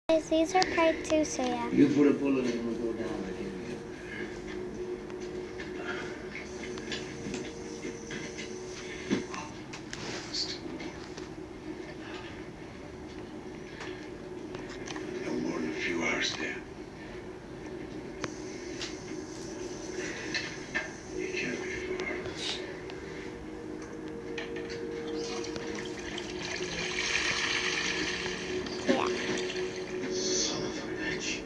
These are part 2, so yeah. You put a bullet in, we'll go down again. No more than a few hours there. You can't be far. Yeah. Son of a bitch.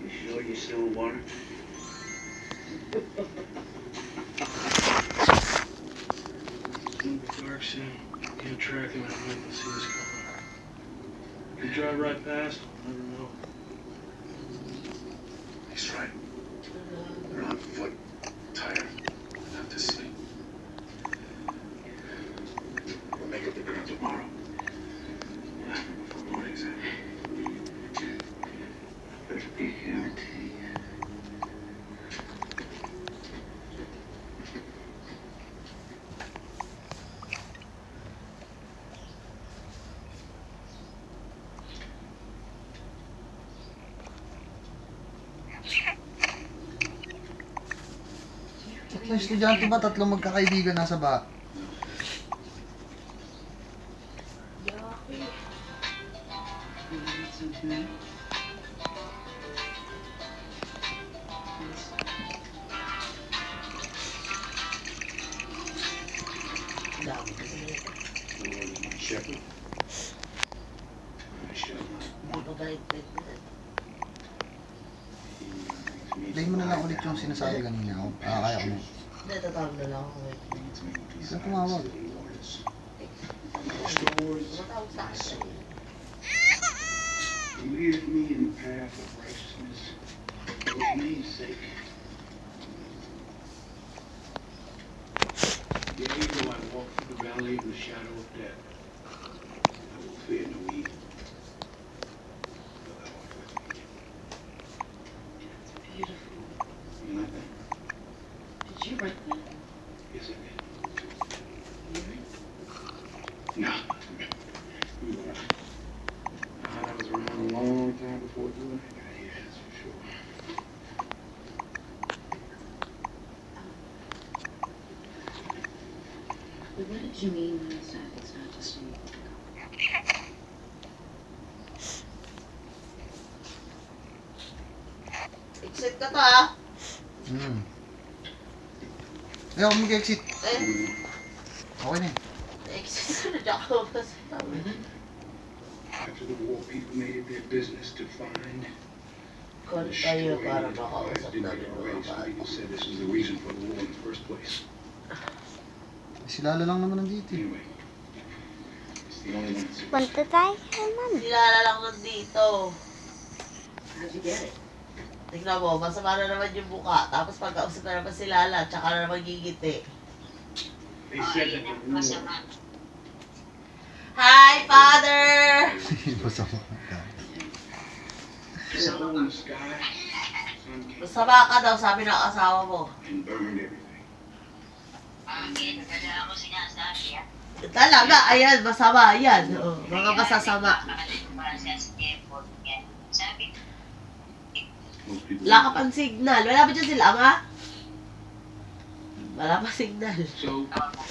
You sure you still want it? In the dark soon. Can't track him out of the see us coming. You drive right past, I'll never know. He's right. They're on foot, tired, enough to sleep. We'll make up the ground tomorrow. Before morning's out. Better be guaranteed. Tatlong estudyante ba? Tatlong magkakaibigan nasa ba? Shepherd. I shall not. Play mo na lang ulit yung sinasabi kanina ako. Kaya ko na. Hindi, tatawag na lang ako. Saan tumawag? Matawag sa akin. You lead me in the path of righteousness for his name's sake. Yea, though I walk through the valley of the shadow of death, I will fear no evil. For thou art with me. Beautiful. You like that? Did you write that? Yes, I did. You write? No. I was around a long time before doing it. Yeah, that's for sure. But what did you mean when you said it's not just me? Exit ka to ah. Ayaw, mag-exit. Eh, Okay na eh. exit ka na dyan ako pa sa tao. After the war, people made it their business to find, Call destroy, tayo para and makausap didn't natin get mga away. Some bata. people said this was the reason for the war in the first place. Si Lala lang naman nandito eh. Anyway, it's the only one that's Punta tayo kay Mama. Silala lang nandito. How'd you get it? Tignan mo, masama na naman yung buka. Tapos pagkausap na naman si Lala, tsaka na naman gigiti. They said that the war. Hi, Father! Masama. Tore a hole in the sky, sun came Masama ka daw, sabi ng asawa mo. and burned everything. Talaga, ayan, masama, ayan. Oh, mga masasama. Most people Wala ka pang signal. Wala ba dyan sila, nga? Wala pa signal. So, started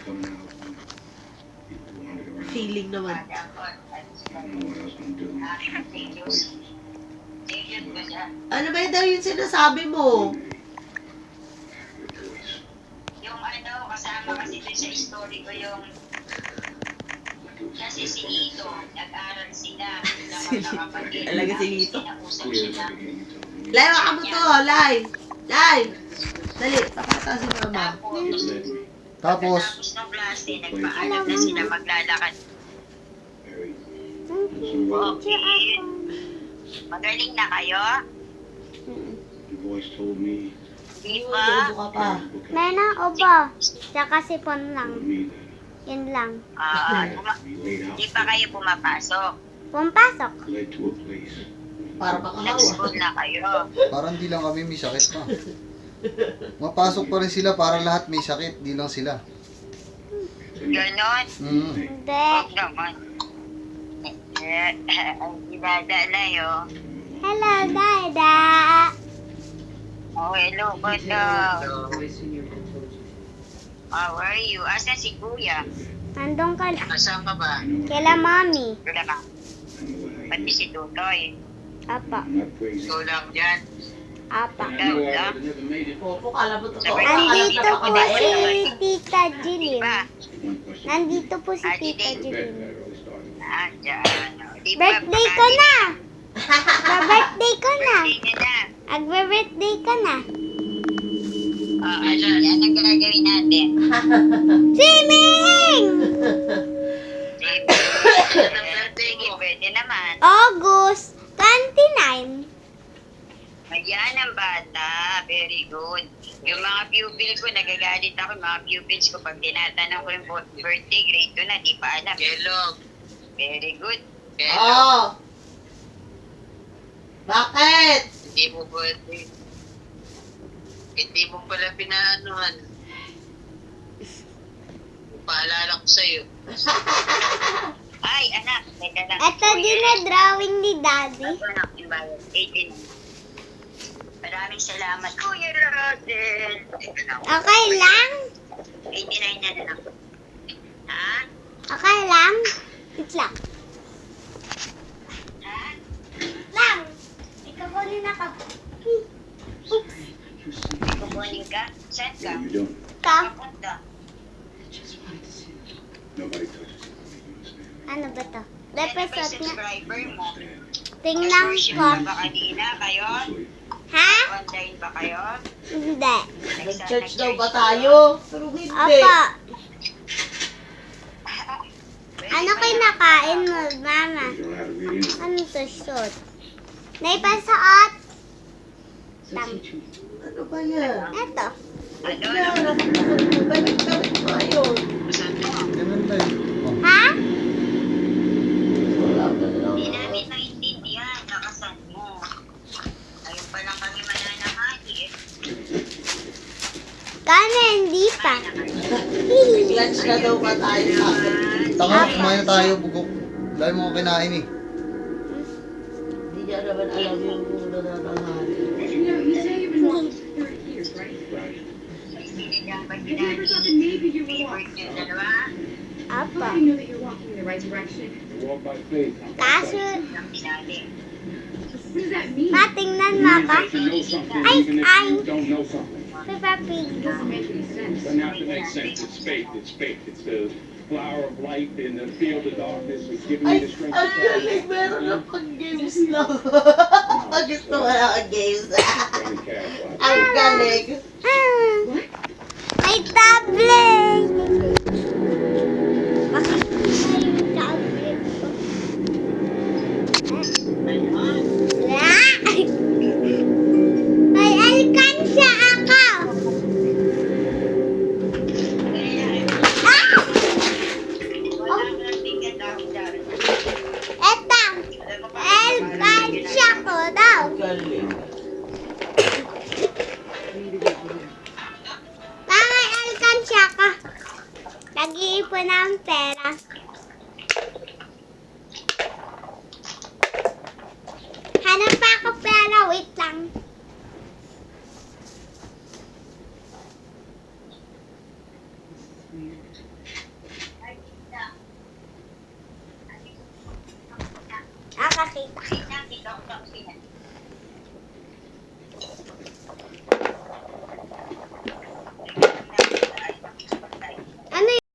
coming out. People wandered around. Feeling naman. I don't know what I was gonna do. Ano ba yun daw yung sinasabi mo? Yung ano, kasama kasi dun sa story ko yung kasi si Ito, nag-aral sila ng magkakapatid. Talaga si Ito. Kinausap sila. Live ka mo to, live! Live! Dali, pakita si mama. Tapos, Tapos nung klase, nagpaalam na sila maglalakad. Okay. Magaling na kayo? The voice told me, Di Uy, ba? ubo ka pa. Meron obo. Tsaka sipon lang. told me that Yun lang. we laid out Di pa kayo pumapasok. Pumpasok. led to a place. Para makahawa. Nag-school na kayo. parang di lang kami may sakit pa. Mapasok pa rin sila para lahat may sakit, di lang sila. Ganon. Hindi. Huwag naman. Ang dinada na yun. Hello, Dada. Oh, hello, He but said the voice in your head told you. how are you? Asan si Kuya? Nandun ka lang. Asan ka ba? Kila Mami. Wala ka. Pati si Tutoy. Apa. I'm not crazy. Ikaw lang dyan. Apa. I know I would have never made it. Opo, kala mo totoo. Nandito Kala po mo si Tita Jilin. Diba? One question. Nandito po si Tita The bed Jilin. that early started. Andyan. Di ba, Birthday ko na! Birthday ko na! Birthday niya na. Agbe-birthday ka na! Yan ang gagawin natin. Swimming! Sige, pwede naman. August 29. Ayan ang bata. Very good. Yung mga pupil ko, nagagalit ako. Yung mga pupils ko, pag tinatanong ko yung birthday, grade 2 na, di pa alam. Hello. Very good. Oh. Bakit? Hindi mo birthday. Hindi mo pala pinaanuhan. Paalala ko sa'yo. Ay, anak. Teka lang. Ito din na drawing ni Daddy. Ito na, yung bayad. 18. Maraming salamat, Kuya Rodel. Teka lang. Okay lang? 89 na lang. Ha? Okay lang? Wait lang. Ha? Lang! Ikaw ko rin ako. Kukunin ka? Saan ka? What are you doing? Ka? Kapunta. I just wanted to see you. Nobody touches it. You understand? Ano ba to? Yan ba yung Episode nga. subscriber mo? Tingnan Nag-worship ko. ka ba kanina kayo? Sleep. Ha? Online ba kayo? Hindi. Nag-church daw ba tayo? Pero hindi. Opo. Ano kinakain mo, Mama? You don't know how to read anything. Ano to, shot? Naipasuot? So teach me. Ano ba yan? Eto. Ano? Damit pa yun. Saan to? Ganun ba yun? Oh. Ha? Wala ka na lang. Hindi namin maintindihan. Nakasan mo. Ayun pa lang kami mananahali eh. Kano hindi pa? Lunch na daw ba tayo sa akin? Tanga, kumain na tayo, bugok. Dahil mo ko kinain eh. Hindi niya naman alam yung nananahali. You know, you say you've been walking for 30 years, right? Right. Sinigyan ba Have you ever sinabi? thought that maybe you were Favorite lost? yung dalawa? How Apa. do you know that you're walking in the right direction? You walk by faith, not by Kaso, sight. Ang sinabi. What does that mean? matingnan mo You ka. need to know something Ay, even if ay. you don't know something. Pipapig. It doesn't make any sense. Doesn't have to make sense. It's faith. It's faith. It's the flower of light in the field of darkness. It's giving Ay, you the strength ang to galing. Meron na pang games lang. Pag gusto mo lang ang games. Johnny Cash. Ang galing. Ah, may tablet. Bakit may tablet ko? Ah! May alkansya ako. Ah! Wala nang ticket ako dyan. Eto, Alam mo pa, alkansya ko daw. Ang galing. Mga alkansya ka. Nag-iipon ng pera. Hanap pa ako pera. Wait lang. Nakakita. Tingnan, dito ako